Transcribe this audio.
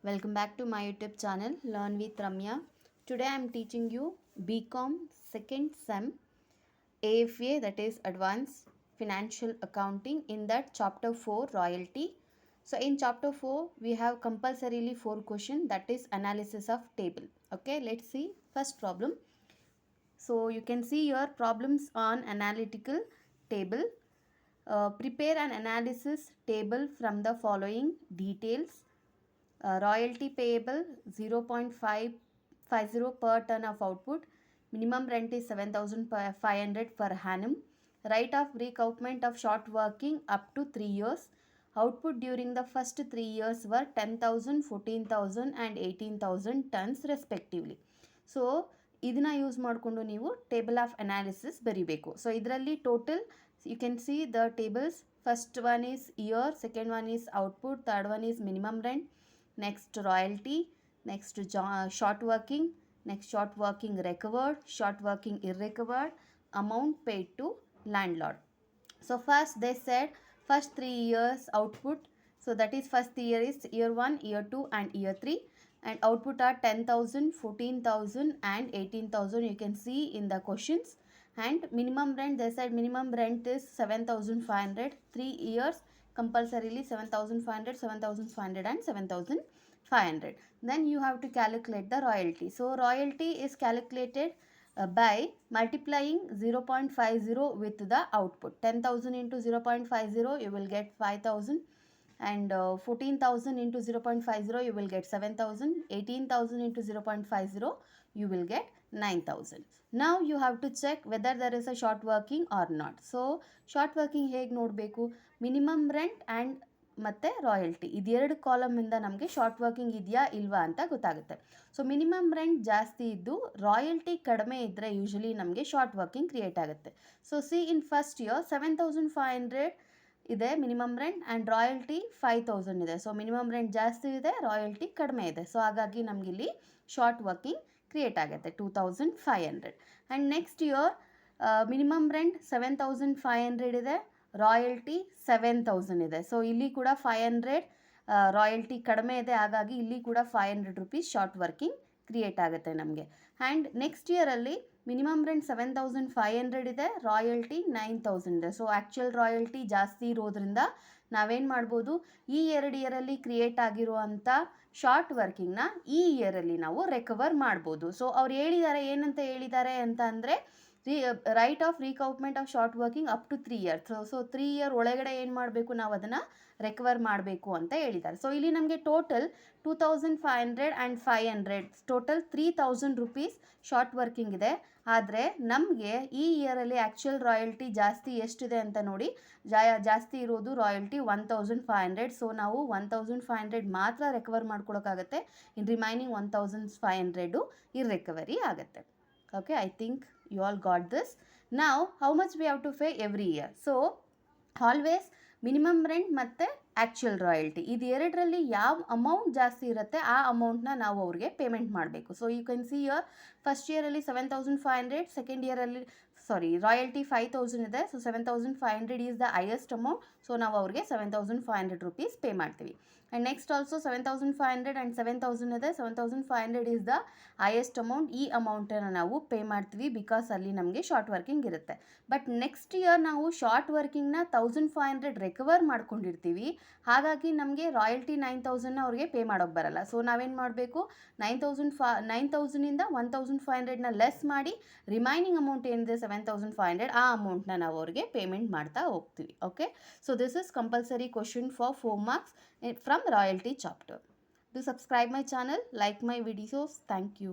Welcome back to my YouTube channel Learn with Ramya. Today I am teaching you BCom second sem AFA, that is Advanced Financial Accounting, in that chapter 4 royalty. So in chapter 4 we have compulsorily 4 questions, that is analysis of table. Okay, let's see first problem. So you can see your problems on analytical table. Prepare an analysis table from the following details. Royalty payable 0.550 per ton of output. Minimum rent is 7,500 per annum. Right of recoupment of short working up to 3 years. Output during the first 3 years were 10,000, 14,000 and 18,000 tons respectively. So ಇದನ್ನ use ಮಾಡಿಕೊಂಡು ನೀವು table of analysis ಬರಿಬೇಕು. So ಇದರಲ್ಲಿ total you can see the tables. First one is year, second one is output, third one is minimum rent, next royalty, next short working, next short working recovered, short working irrecovered, amount paid to landlord. So first they said first 3 years output. So that is first year is year 1, year 2 and year 3, and output are 10,000, 14,000 and 18,000. You can see in the questions. And minimum rent, they said minimum rent is 7,500, 3 years compulsorily 7,500, 7,500 and 7,500. Then you have to calculate the royalty. So royalty is calculated by multiplying 0.50 with the output. 10,000 into 0.50 you will get 5,000, and 14,000 into 0.50 you will get 7,000, 18,000 into 0.50 you will get 9,000. Now you have to check whether there is a short working or not. So short working ಹೇಗೆ ನೋಡಬೇಕು, minimum rent and ಮತ್ತು royalty ಇದೆರಡು ಕಾಲಮಿಂದ ನಮಗೆ short working ಇದೆಯಾ ಇಲ್ವಾ ಅಂತ ಗೊತ್ತಾಗುತ್ತೆ. So minimum rent ಜಾಸ್ತಿ ಇದ್ದು ರಾಯಲ್ಟಿ ಕಡಿಮೆ ಇದ್ದರೆ ಯೂಶಲಿ ನಮಗೆ ಶಾರ್ಟ್ ವರ್ಕಿಂಗ್ ಕ್ರಿಯೇಟ್ ಆಗುತ್ತೆ. So C in first year 7,500 ಇದೆ ಮಿನಿಮಮ್ ರೆಂಟ್ ಆ್ಯಂಡ್ ರಾಯಲ್ಟಿ 5,000 ಇದೆ. ಸೊ ಮಿನಿಮಮ್ ರೆಂಟ್ ಜಾಸ್ತಿ ಇದೆ, ರಾಯಲ್ಟಿ ಕಡಿಮೆ ಇದೆ. ಸೊ ಹಾಗಾಗಿ ನಮಗಿಲ್ಲಿ ಶಾರ್ಟ್ ವರ್ಕಿಂಗ್ ಕ್ರಿಯೇಟ್ ಆಗುತ್ತೆ 2,500. And next year minimum rent 7,500 ಇದೆ, ರಾಯಲ್ಟಿ 7,000 ಇದೆ. ಸೊ ಇಲ್ಲಿ ಕೂಡ 500 ರಾಯಲ್ಟಿ ಕಡಿಮೆ ಇದೆ, ಹಾಗಾಗಿ ಇಲ್ಲಿ ಕೂಡ 500 ರುಪೀಸ್ ಶಾರ್ಟ್ ವರ್ಕಿಂಗ್ ಕ್ರಿಯೇಟ್ ಆಗುತ್ತೆ ನಮಗೆ. ಆ್ಯಂಡ್ ನೆಕ್ಸ್ಟ್ ಇಯರಲ್ಲಿ ಮಿನಿಮಮ್ ರೆಂಟ್ 7,500 ಇದೆ, ರಾಯಲ್ಟಿ 9,000 ಇದೆ. ಸೊ ಆ್ಯಕ್ಚುಯಲ್ ರಾಯಲ್ಟಿ ಜಾಸ್ತಿ ಇರೋದ್ರಿಂದ ನಾವೇನು ಮಾಡ್ಬೋದು, ಈ 2 ಇಯರಲ್ಲಿ ಕ್ರಿಯೇಟ್ ಆಗಿರುವಂಥ ಶಾರ್ಟ್ ವರ್ಕಿಂಗ್ನ ಈ ಇಯರಲ್ಲಿ ನಾವು ರಿಕವರ್ ಮಾಡ್ಬೋದು. ಸೊ ಅವ್ರು ಹೇಳಿದ್ದಾರೆ, ಏನಂತ ಹೇಳಿದ್ದಾರೆ ಅಂತ ಅಂದರೆ right of recoupment of short working up to 3 years. So 3 year ಒಳಗಡೆ ಏನು ಮಾಡಬೇಕು, ನಾವು ಅದನ್ನು ರಿಕವರ್ ಮಾಡಬೇಕು ಅಂತ ಹೇಳಿದ್ದಾರೆ. ಸೊ ಇಲ್ಲಿ ನಮಗೆ total 2,500 and 500 total 3,000 rupees short working ಇದೆ. ಆದರೆ ನಮಗೆ ಈ ಇಯರಲ್ಲಿ ಆ್ಯಕ್ಚುಯಲ್ ರಾಯಲ್ಟಿ ಜಾಸ್ತಿ ಎಷ್ಟಿದೆ ಅಂತ ನೋಡಿ, ಜಾಸ್ತಿ ಇರೋದು ರಾಯಲ್ಟಿ 1,500. ಸೊ ನಾವು 1,500 ಮಾತ್ರ ರಿಕವರ್ ಮಾಡ್ಕೊಳಕ್ಕಾಗತ್ತೆ, ಇನ್ ರಿಮೈನಿಂಗ್ 1,500 ಇರ್ರಿಕವರಿ ಆಗುತ್ತೆ. Okay, I think you all got this. Now how much we have to pay every year? So always minimum rent ಮತ್ತು ಆ್ಯಕ್ಚುಯಲ್ ರಾಯಲ್ಟಿ ಇದು ಎರಡರಲ್ಲಿ ಯಾವ ಅಮೌಂಟ್ ಜಾಸ್ತಿ ಇರುತ್ತೆ ಆ ಅಮೌಂಟ್ನ ನಾವು ಅವ್ರಿಗೆ ಪೇಮೆಂಟ್ ಮಾಡಬೇಕು. So you can see year first ಇಯರಲ್ಲಿ 7,500, ಸೆಕೆಂಡ್ ಇಯರಲ್ಲಿ ರಾಯಲ್ಟಿ 5,000 ಇದೆ. So 7,500 is the highest amount. So ನಾವು ಅವ್ರಿಗೆ 7,500 ರುಪೀಸ್ ಪೇ ಮಾಡ್ತೀವಿ. ಆ್ಯಂಡ್ ನೆಕ್ಸ್ಟ್ ಆಲ್ಸೋ 7,500 ಆ್ಯಂಡ್ 7,000 ಇದೆ. 7,500 ಈಸ್ ದ ಹೈಯೆಸ್ಟ್ ಅಮೌಂಟ್. ಈ ಅಮೌಂಟನ್ನು ನಾವು ಪೇ ಮಾಡ್ತೀವಿ ಬಿಕಾಸ್ ಅಲ್ಲಿ ನಮಗೆ ಶಾರ್ಟ್ ವರ್ಕಿಂಗ್ ಇರುತ್ತೆ. ಬಟ್ ನೆಕ್ಸ್ಟ್ ಇಯರ್ ನಾವು ಶಾರ್ಟ್ ವರ್ಕಿಂಗ್ನ 1,500 ರಿಕವರ್ ಮಾಡ್ಕೊಂಡಿರ್ತೀವಿ, ಹಾಗಾಗಿ ನಮಗೆ ರಾಯಲ್ಟಿ 9,000ನ ಅವ್ರಿಗೆ ಪೇ ಮಾಡೋಕ್ಕೆ ಬರಲ್ಲ. ಸೊ ನಾವೇನು ಮಾಡಬೇಕು, 9,000ಇಂದ 1,500ನ ಲೆಸ್ ಮಾಡಿ ರಿಮೈನಿಂಗ್ ಅಮೌಂಟ್ ಏನಿದೆ 7,500 ಆ ಅಮೌಂಟ್ನ ನಾವು ಅವ್ರಿಗೆ ಪೇಮೆಂಟ್ ಮಾಡ್ತಾ ಹೋಗ್ತೀವಿ. Okay, so this is compulsory question for 4 marks from royalty chapter. Do subscribe my channel, like my videos. Thank you.